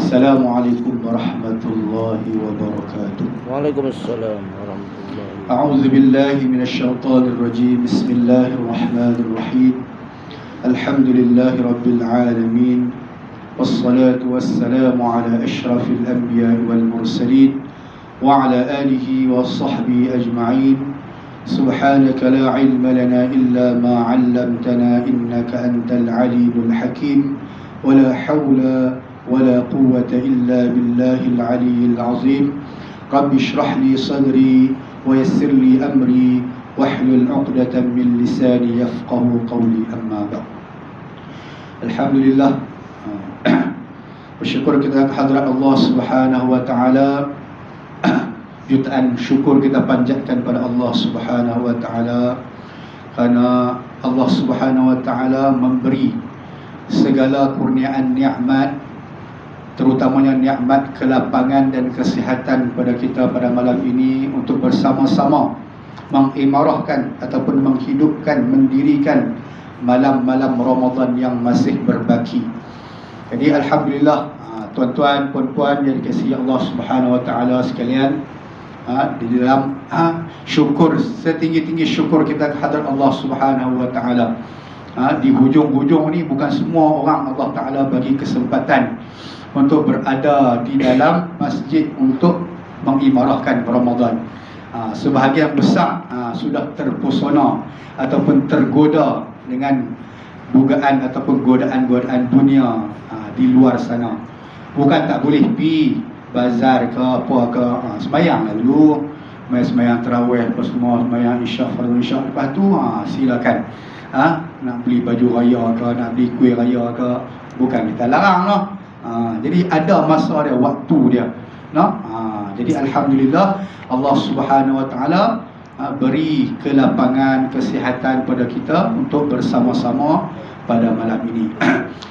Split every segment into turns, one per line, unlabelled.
Assalamualaikum warahmatullahi wabarakatuh.
Waalaikumsalam warahmatullahi wabarakatuh.
A'udzu billahi minasyaitonir rajim. Bismillahirrahmanirrahim. Alhamdulillahi rabbil alamin. Wassalatu wassalamu ala asyrafil anbiya'i wal mursalin wa ala alihi wa sahbihi ajma'in. Subhanaka la ilma lana illa ma 'allamtana innaka antal alimul hakim. Wala haula ولا قوة إلا بالله العلي العظيم. رب اشرح لي صدري ويسر لي أمري واحلل عقدة من لساني يفقه قولي. أما بعد. Alhamdulillah, bersyukur kita kehadrat Allah Subhanahu wa taala. Jutaan syukur kita panjatkan pada Allah Subhanahu wa taala kerana Allah Subhanahu wa taala memberi segala kurniaan nikmat, terutamanya nikmat kelapangan dan kesihatan pada kita pada malam ini untuk bersama-sama mengimarahkan ataupun menghidupkan, mendirikan malam-malam Ramadan yang masih berbaki. Jadi alhamdulillah, tuan-tuan, puan-puan yang dikasihi Allah Subhanahu wa taala sekalian, di dalam syukur, setinggi-tinggi syukur kita kehadrat Allah Subhanahu wa taala. Di hujung-hujung ni bukan semua orang Allah taala bagi kesempatan untuk berada di dalam masjid untuk mengimarahkan Ramadan. Sebahagian besar sudah terpesona ataupun tergoda dengan dugaan ataupun godaan-godaan dunia di luar sana. Bukan tak boleh pergi bazar ke apa ke, sembahyang dulu, sembahyang tarawih apa semua, sembahyang isyak, fardu isyak, lepas tu silakan. Nak beli baju raya ke, nak beli kuih raya ke, bukan kita larang lah. Jadi ada masa dia, waktu dia. Jadi alhamdulillah Allah Subhanahu wa taala beri kelapangan, kesihatan pada kita untuk bersama-sama pada malam ini.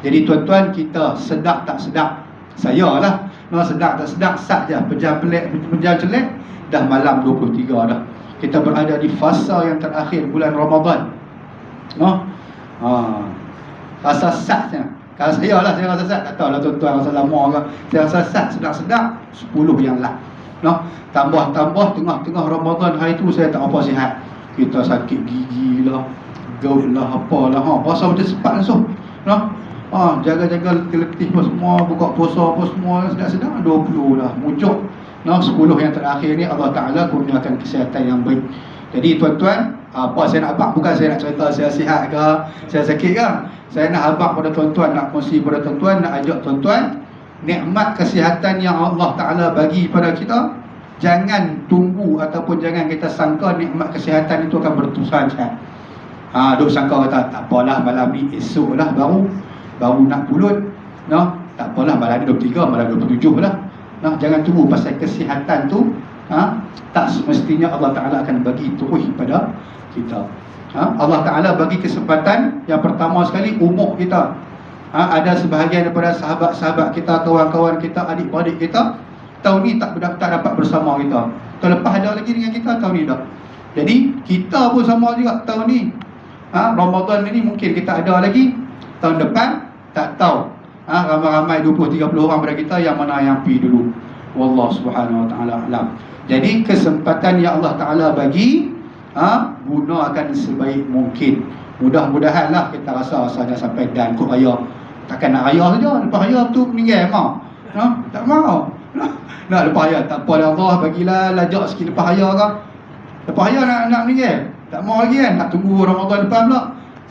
Jadi tuan-tuan, kita sedap tak sedap, saya lah, sedap tak sedap, sat je pejam celek dah malam 23 dah. Kita berada di fasa yang terakhir bulan Ramadan. Rasa satnya, kalau saya lah, saya rasa sat, tak tahulah tuan-tuan rasa lama ke, saya rasa sat sedap-sedap 10 yang lah. Tambah tengah-tengah Ramadan hari tu saya tak apa sihat. Kita sakit gigi lah, gout lah, apalah, rasa macam sepat langsung. Jaga-jaga letih apa semua, buka puasa apa semua, sedap-sedap 20 lah muncul. 10 yang terakhir ni Allah Ta'ala kurniakan kesihatan yang baik. Jadi tuan-tuan, apa saya nak abang, bukan saya nak cerita saya sihat ke, saya sakit ke. Saya nak abang pada tuan-tuan, nak kongsi pada tuan-tuan, nak ajak tuan-tuan, nikmat kesihatan yang Allah Ta'ala bagi pada kita, jangan tunggu ataupun jangan kita sangka nikmat kesihatan itu akan berterusan saja. Duk sangka kata, tak apalah malam ni, esok lah baru nak pulut. Tak apalah malam ni 23, malam 27 lah. Jangan tunggu pasal kesihatan tu. Tak semestinya Allah Ta'ala akan bagi terus pada kita. Allah Ta'ala bagi kesempatan. Yang pertama sekali, umur kita. Ada sebahagian daripada sahabat-sahabat kita, kawan-kawan kita, adik-adik kita, tahun ni tak dapat bersama kita. Tahun lepas ada lagi dengan kita, tahun ni tak. Jadi kita pun sama juga tahun ni. Ramadan ni mungkin kita ada lagi, tahun depan tak tahu. Ramai-ramai 20-30 orang pada kita, yang mana yang pergi dulu. Wallahu Subhanahu wa taala alam. Jadi kesempatan yang Allah Ta'ala bagi, gunakan sebaik mungkin. Mudah-mudahanlah kita rasa-rasanya sampai dan kot raya. Takkan nak raya saja, lepas raya tu meninggal mau. Tak mau. Nak lepas raya, tak apa dah Allah, bagilah lajak sikit lepas raya ke. Lepas raya nak meninggal, tak mau lagi kan, nak tunggu Ramadan depan pula.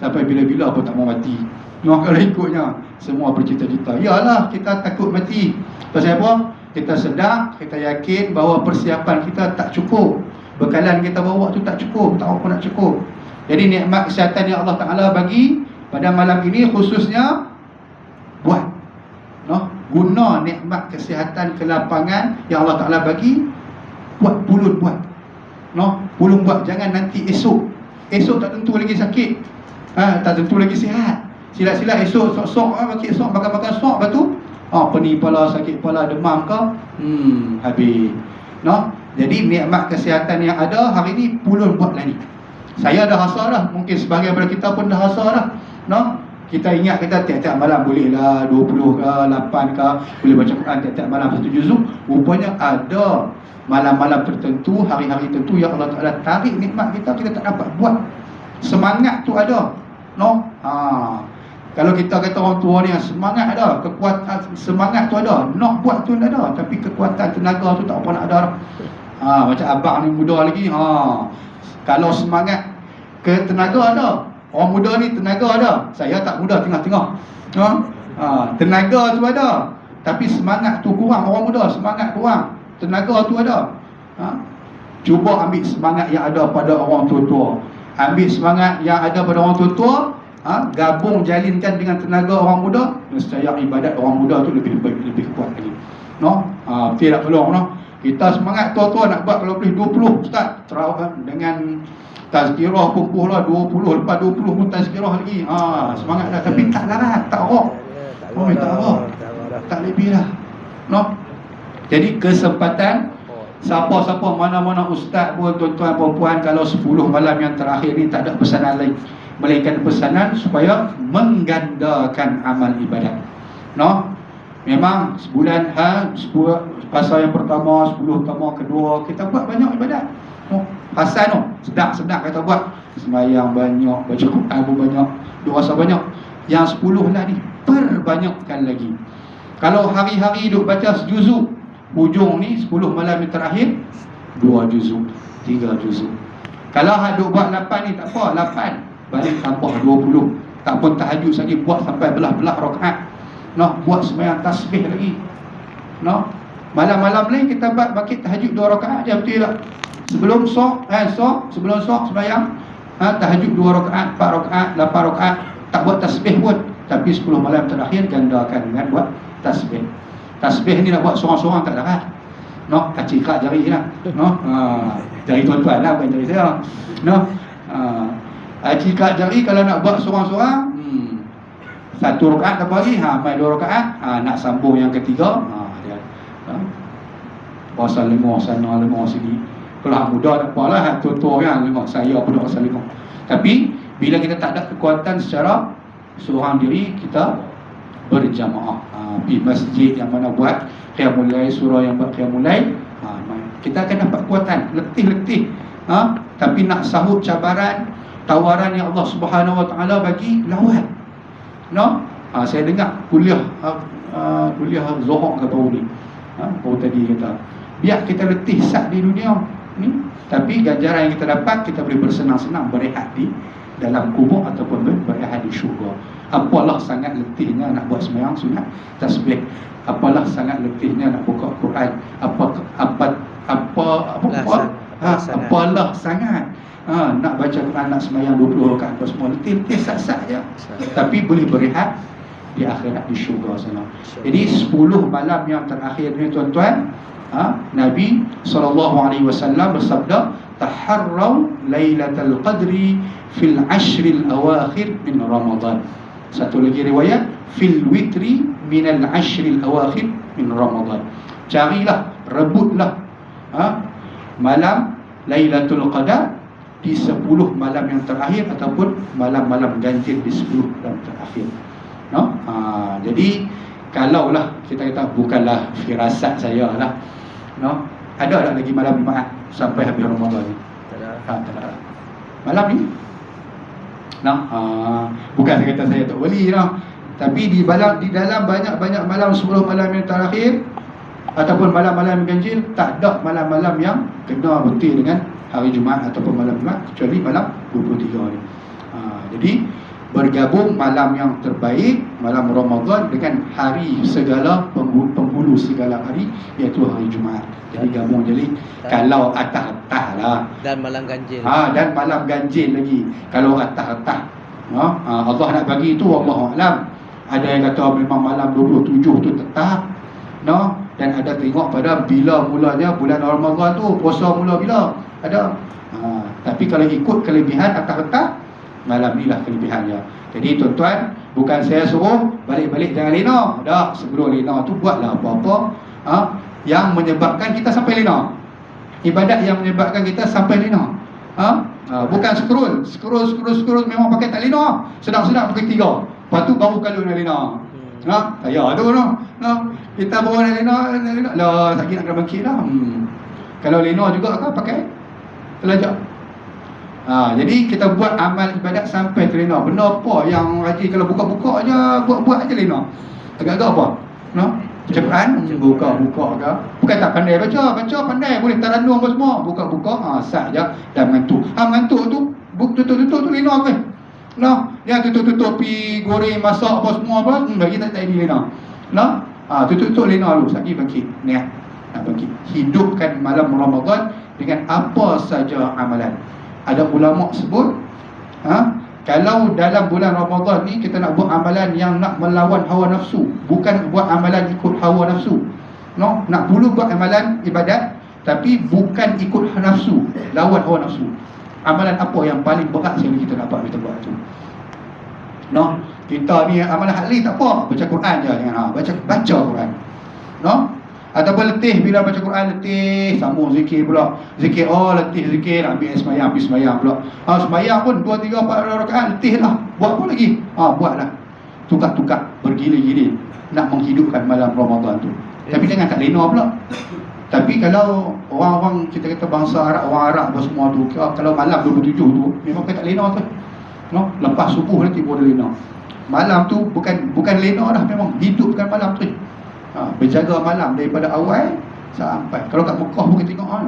Sampai bila-bila pun tak mau mati. Kalau ikutnya, semua bercita-cita, yalah kita takut mati. Pasal apa? Kita sedar, kita yakin bahawa persiapan kita tak cukup. Bekalan kita bawa tu tak cukup, tak apa nak cukup. Jadi nikmat kesihatan yang Allah Ta'ala bagi pada malam ini khususnya, buat guna nikmat kesihatan, kelapangan yang Allah Ta'ala bagi, buat, pulun buat. Pulun buat, jangan nanti esok tak tentu lagi sakit, tak tentu lagi sihat. Sila-sila esok sok-sok, makan-makan sok, lepas tu pening kepala, sakit kepala, demam ke, habis. Jadi nikmat kesihatan yang ada hari ni pulun buat lagi. Saya dah rasa dah, mungkin sebahagian daripada kita pun dah rasa dah. kita ingat kita tiap-tiap malam bolehlah 20 ke 8 ke boleh baca Quran tiap-tiap malam satu juzuk. Rupanya ada malam-malam tertentu, hari-hari tertentu yang Allah Ta'ala tarik nikmat kita, kita tak dapat buat. Semangat tu ada, no? Kalau kita kata orang tua ni semangat ada, kekuatan semangat tu ada, nak buat tu ada, tapi kekuatan tenaga tu tak apa nak ada. Macam abang ni muda lagi, kalau semangat ke tenaga ada. Orang muda ni tenaga ada. Saya tak muda, tengah-tengah. Tenaga tu ada, tapi semangat tu kurang. Orang muda semangat kurang, tenaga tu ada. Cuba ambil semangat yang ada pada orang tua-tua, ambil semangat yang ada pada orang tua-tua, gabung jalinkan dengan tenaga orang muda, nescaya ibadat orang muda tu lebih baik, lebih kuat lagi. Betul tak tolong, no? Kita semangat tua-tua nak buat kalau boleh 20 ustaz, terawih dengan tazkirah pun lah 20, lepas 20 pun tazkirah lagi. Semangat dah, tapi tak larat, tak rock. Tak rock, tak lebih dah, no? Jadi kesempatan siapa-siapa, mana-mana ustaz pun, tuan-tuan puan-puan, kalau 10 malam yang terakhir ni tak ada pesanan lain melainkan pesanan supaya menggandakan amal ibadat, no? Memang sebulan pasal yang pertama, 10 pertama, kedua kita buat banyak ibadat, no? Hasan tu sedap-sedap kita buat, sembahyang banyak, baca Quran pun banyak, doa banyak. Yang 10 lah ni perbanyakkan lagi. Kalau hari-hari duk baca sejuzuk, hujung ni 10 malam yang terakhir 2 juzuk, 3 juzuk. Kalau duk buat 8 ni tak apa, 8 balik tambah 20. Tak pun tahajud lagi, buat sampai belah-belah rakaat, no? Buat sembahyang tasbih lagi, no? Malam-malam lain kita bangkit tahajud 2 rakaat je, betul tak? Sebelum sebelum sembahyang tahajud 2 rakaat, 4 rakaat, 8 rakaat, tak buat tasbih pun. Tapi 10 malam terakhir gandakan dengan buat tasbih. Tasbih ni nak buat seorang-seorang tak darat, no? Kacikak jari lah, no? Jari tuan-tuan lah, bukan jari saya, no? Kacikak jari kalau nak buat seorang-seorang, 1 rakaat tak apa lagi, main 2 rakaat, nak sambung yang ketiga, dia pasal 5 sana 5 sini. Kalau muda tak apalah, tua-tua kan 5, saya pun pasal 5. Tapi bila kita tak ada kekuatan secara seorang diri, kita berjamaah, pergi masjid yang mana buat qiyamul lail, surah yang buat qiyamul lail, kita akan dapat kekuatan, letih-letih. Tapi nak sahut cabaran, tawaran yang Allah Subhanahu Wa Taala bagi, lawan, no? Saya dengar kuliah Zohor ke baru ni, baru tadi kata, biar kita letih sat di dunia ni, tapi ganjaran yang kita dapat, kita boleh bersenang-senang berehat di dalam kubur ataupun berehat di syurga. Apalah sangat letihnya nak buat sembahyang sunat tasbih, apalah sangat letihnya nak buka Quran, apalah sangat nak baca Quran, nak sembahyang 20 rakaat apa semua, letih sat-sat je, tapi boleh berehat di akhirat, di syurga sana. Jadi 10 malam yang terakhir ni tuan-tuan, Nabi SAW bersabda, taharraw lailatul qadri fil ashril awakhir min Ramadan. Satu lagi riwayat, fil witri minal ashril awakhir min Ramadan. Carilah, rebutlah malam Lailatul Qadar di 10 malam yang terakhir ataupun malam-malam ganjil di 10 malam terakhir, no? Jadi kalaulah kita kata, bukanlah firasat saya lah, no? Ada lagi malam Jumaat sampai habis Ramadan ni? Tak ada. Malam ni, no? Bukan saya kata saya tak boleh, no? Tapi di dalam banyak-banyak malam, 10 malam yang terakhir ataupun malam-malam ganjil, tak ada malam-malam yang kena betul dengan hari Jumaat ataupun malam Jumaat, kecuali malam 23 ni. Jadi bergabung malam yang terbaik, malam Ramadan, dengan hari segala penghulu segala hari, iaitu hari Jumaat. Jadi gabung, jadi kalau atas-atas lah,
dan malam ganjil.
Dan malam ganjil lagi. Kalau atas-atas, Allah nak bagi itu, Wallahualam. Ada yang kata memang malam 27 tu tetap, no? Dan ada tengok pada bila mulanya bulan Ramadan tu, puasa mula bila, ada. Tapi kalau ikut kelebihan atas-atas, malam ni lah kelebihannya. Jadi tuan-tuan, bukan saya suruh balik-balik jangan lena. Dah, sebelum lena tu buatlah apa-apa yang menyebabkan kita sampai lena. Ibadat yang menyebabkan kita sampai lena. Bukan scroll memang pakai tak lena. Sedap-sedap pakai 3. Lepas tu baru kalau nak lena. Saya tu kita baru nak lena lah, sakit nak kena bangkit lah. Kalau lena juga kan pakai telajak. Jadi kita buat amal ibadat sampai terlena. Benda apa yang rajin kalau buka-buka je, buat aja lena. Agak-agak apa? Baca Quran, buka-buka ke. Bukan tak pandai baca pandai, boleh taranum apa semua. Buka-buka, sat je dan mengantuk. Mengantuk tu tutup tu lena ke? Yang tutup pi goreng masak apa semua apa, bagi tak ini lena. Tutup lena dulu, sekali bangkit. Niat nak bangkit. Hidupkan malam Ramadan dengan apa saja amalan. Ada ulama sebut, kalau dalam bulan Ramadan ni kita nak buat amalan yang nak melawan hawa nafsu, bukan buat amalan ikut hawa nafsu. Nak dulu buat amalan ibadat tapi bukan ikut nafsu, lawan hawa nafsu. Amalan apa yang paling berat sekali kita dapat kita buat tu? Kita ni amalan hali tak apa, baca Quran je, jangan baca Quran. Ataupun letih bila baca Quran, letih sambung zikir pula. Zikir, letih zikir, ambil semayang pula. Semayang pun 2, 3, 4 rakaat, letih lah. Buat apa lagi? Buatlah. Tukar-tukar, bergila-gila nak menghidupkan malam Ramadan tu. Tapi jangan tak lena pula. Tapi kalau orang-orang, kita kata bangsa Arab, orang Arab semua tu, kalau malam 27 tu memang kita tak lena tu. Lepas subuh nanti boleh lena. Malam tu bukan lena dah, memang hidupkan malam tu. Berjaga malam daripada awal sampai. Kalau kat Mekah pun kita tengok kan.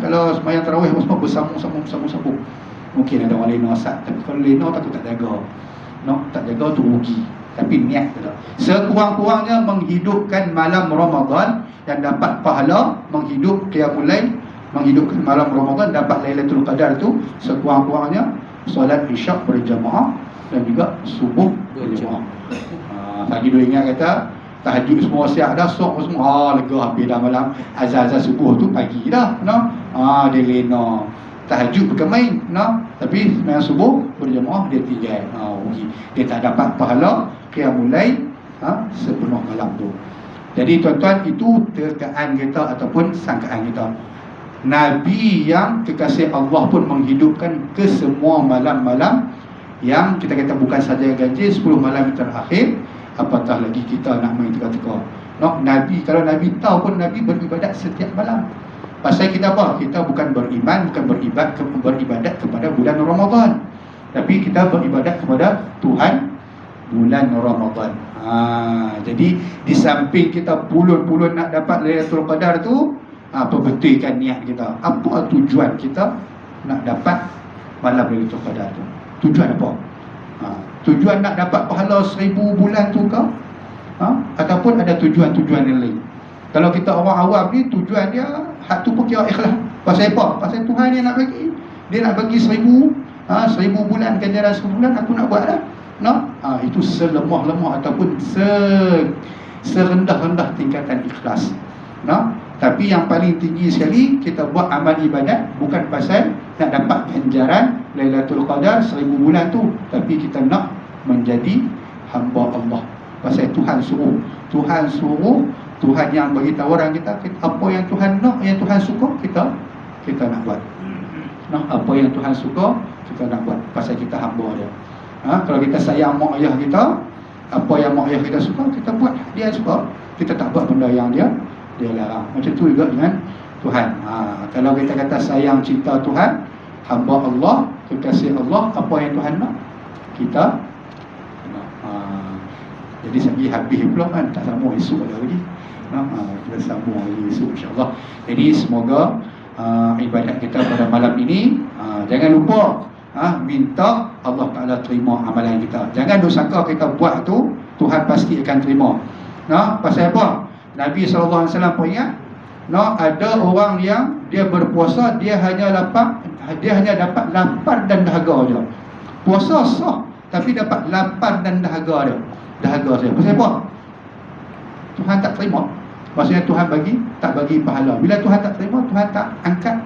Kalau semayang tarawih semua bersambung. Mungkin ada orang lena asal, tapi kalau lena takut tak jaga. Tak jaga tu rugi. Tapi niat tu. Sekurang-kurangnya menghidupkan malam Ramadan yang dapat pahala menghidup qiyamul lail, menghidupkan malam Ramadan dapat Lailatul Qadar tu sekurang-kurangnya solat isyak berjamaah dan juga subuh berjamaah. Tadi dulu ingat kata tahajud semua siap dah, sok semua lega habis dah malam. Azan subuh tu pagi dah, dia lena. Tahajud bukan main, tapi sembahyang subuh berjamaah dia tinggal. Rugi. Dia tak dapat pahala qiyamul lail sepenuh malam tu. Jadi tuan-tuan, itu terkaan kita ataupun sangkaan kita. Nabi yang kekasih Allah pun menghidupkan ke semua malam-malam yang kita kata bukan saja ganjil 10 malam terakhir, apatah lagi kita nak main teka-teka. Nabi, kalau Nabi tahu pun Nabi beribadat setiap malam. Pasal kita apa? Kita bukan beriman, bukan beribadat kepada bulan Ramadan, tapi kita beribadat kepada Tuhan bulan Ramadan. Jadi di samping kita pulun-pulun nak dapat Lailatul Qadar tu, perbetulkan niat kita. Apa tujuan kita nak dapat malam Lailatul Qadar tu? Tujuan apa? Tujuan nak dapat pahala 1000 bulan tu ke? Ataupun ada tujuan-tujuan yang lain? Kalau kita orang awam ni, tujuan dia hak tu pun kira ikhlas. Pasal apa? Pasal Tuhan dia nak bagi. Dia nak bagi 1000 bulan, ganjaran 1000 bulan, aku nak buat dah. Itu selemah-lemah ataupun serendah-rendah tingkatan ikhlas. Tapi yang paling tinggi sekali, kita buat amal ibadat bukan pasal nak dapat ganjaran Lailatul Qadar 1000 bulan tu, tapi kita nak menjadi hamba Allah. Pasal Tuhan suruh. Tuhan yang bagi tahu orang kita apa yang Tuhan nak, yang Tuhan suka, kita nak buat. Apa yang Tuhan suka, kita nak buat. Pasal kita hamba dia. Kalau kita sayang mak ayah kita, apa yang mak ayah kita suka, kita buat. Dia suka, kita tak buat benda yang dia larang. Macam tu juga dengan Tuhan. Kalau kita kata sayang cinta Tuhan, hamba Allah, kekasih Allah, apa yang Tuhan nak, kita nak. Jadi segi habis pula kan, tak sambung esok ada lagi. Kita sambung lagi esok insya-Allah. Jadi semoga ibadat kita pada malam ini, jangan lupa minta Allah Ta'ala terima amalan kita. Jangan sangka kita buat tu Tuhan pasti akan terima. Pasal apa? Nabi SAW pun ingat, ada orang yang dia berpuasa, dia hanya dapat lapar dan dahaga je. Puasa sah, tapi dapat lapar dan dahaga dia. Dahaga saya. Pasal apa? Tuhan tak terima. Maksudnya Tuhan tak bagi pahala. Bila Tuhan tak terima, Tuhan tak angkat,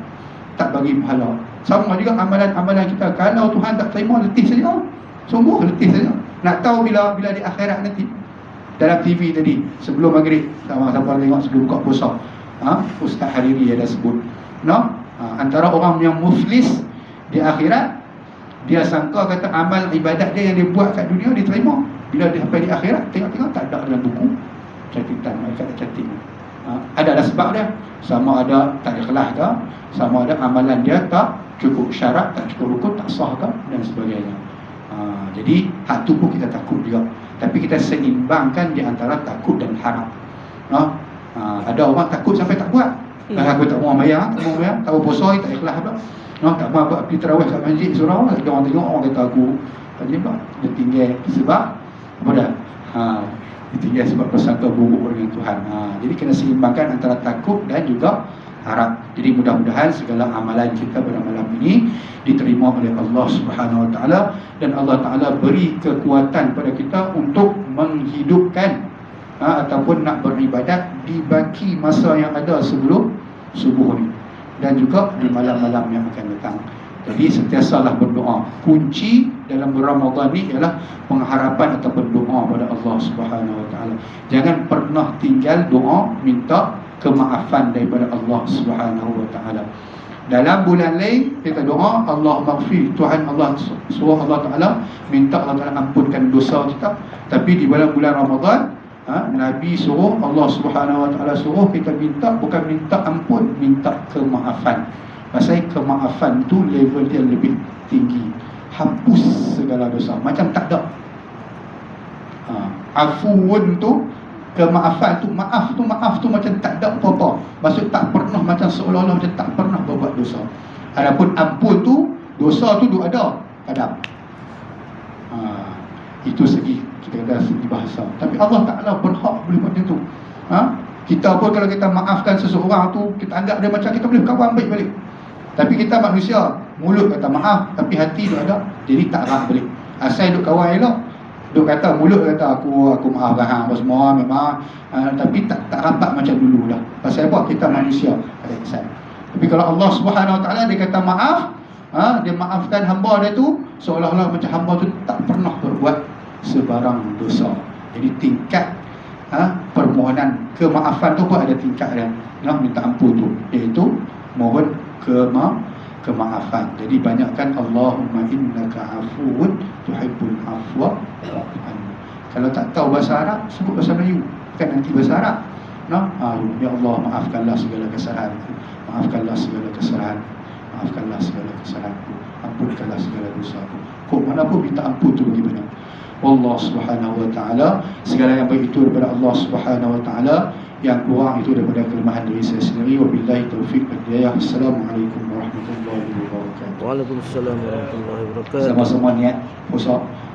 tak bagi pahala. Sama juga amalan-amalan kita. Kalau Tuhan tak terima, letih saja. Sungguh letih saja. Nak tahu bila di akhirat nanti. Dalam TV tadi, sebelum maghrib, sama-sama tengok sebelum buka puasa, Ustaz Hariri ada sebut, antara orang yang muflis di akhirat, Dia sangka kata amal ibadat dia yang dia buat kat dunia diterima. Bila dia sampai di akhirat, tengok-tengok tak ada dalam buku catatan malaikat dah catat. Adalah sebab dia. Sama ada tak ikhlas ke, sama ada amalan dia tak cukup syarat, tak cukup rukun, tak sah ke, dan sebagainya. Jadi hak tu pun kita takut juga. Tapi kita seimbangkan di antara takut dan harap. Ada orang takut sampai tak buat. Aku tak mau bayar, tak mau puasa, tak ikhlas pula. Tak mau pergi tarawih kat masjid surau, ada orang tengok, orang kata aku tadi pula dia tinggal sebab apa dah? Dia tinggal sebab persangka buruk dengan Tuhan. Jadi kena seimbangkan antara takut dan juga harap. Jadi mudah-mudahan segala amalan kita pada malam ini diterima oleh Allah Subhanahu Wa Taala, dan Allah Taala beri kekuatan pada kita untuk menghidupkan ataupun nak beribadat di baki masa yang ada sebelum subuh ni, dan juga di malam-malam yang akan datang. Jadi sentiasalah berdoa. Kunci dalam Ramadan ni ialah pengharapan ataupun doa pada Allah Subhanahu Wa Taala. Jangan pernah tinggal doa minta kemaafan daripada Allah Subhanahu Wa Taala. Dalam bulan lain kita doa Allah maghfir, Tuhan Allah suruh Allah Taala minta Allah Taala ampunkan dosa kita. Tapi di bulan Ramadan Nabi suruh, Allah Subhanahu Wa Taala suruh kita minta, bukan minta ampun, minta kemaafan. Pasal kemaafan tu level dia lebih tinggi, hapus segala dosa, macam tak ada. Afuun tu, kemaafan tu, maaf tu macam tak ada apa-apa. Maksud tak pernah, macam seolah-olah macam tak pernah berbuat dosa. Adapun ampun tu, dosa tu ada kadang. Itu segi kita kata segi bahasa. Tapi Allah Ta'ala berhak boleh buat macam tu. Kita pun kalau kita maafkan seseorang tu, kita anggap dia macam kita boleh kawan baik balik. Tapi kita manusia, mulut kata maaf tapi hati tu ada, jadi tak erat balik. Asal duk kawan elok, duk kata mulut kata aku maafkan hang apa semua memang, tapi tak rapat macam dulu dah. Pasal apa? Kita manusia ada kesan. Tapi kalau Allah Subhanahu Wa Taala dia kata maaf, dia maafkan hamba dia tu seolah-olah macam hamba tu tak pernah berbuat sebarang dosa. Jadi tingkat permohonan kemaafan tu pun ada tingkat dia. Minta ampun tu, iaitu mohon kemaafan. Jadi banyakkan Allahumma innaka afuwun tuhibbul afwa fa'fu anni. Kalau tak tahu bahasa Arab, sebut bahasa Melayu, kan nanti bahasa Arab. Ya Allah, maafkanlah segala kesalahanku, maafkanlah segala kesalahanku, maafkanlah segala kesalahanku, ampunkanlah segala dosaku. Kok mana pun minta ampun tu bagi banyak. Allah Subhanahu Wa Taala, segala yang baik itu daripada Allah Subhanahu Wa Taala, yang kurang itu daripada kelemahan diri saya sendiri. Wabillahi taufiq wal hidayah. Assalamualaikum warahmatullahi wabarakatuh.
Waalaikumsalam warahmatullahi wabarakatuh.
Sama-sama niat puasa.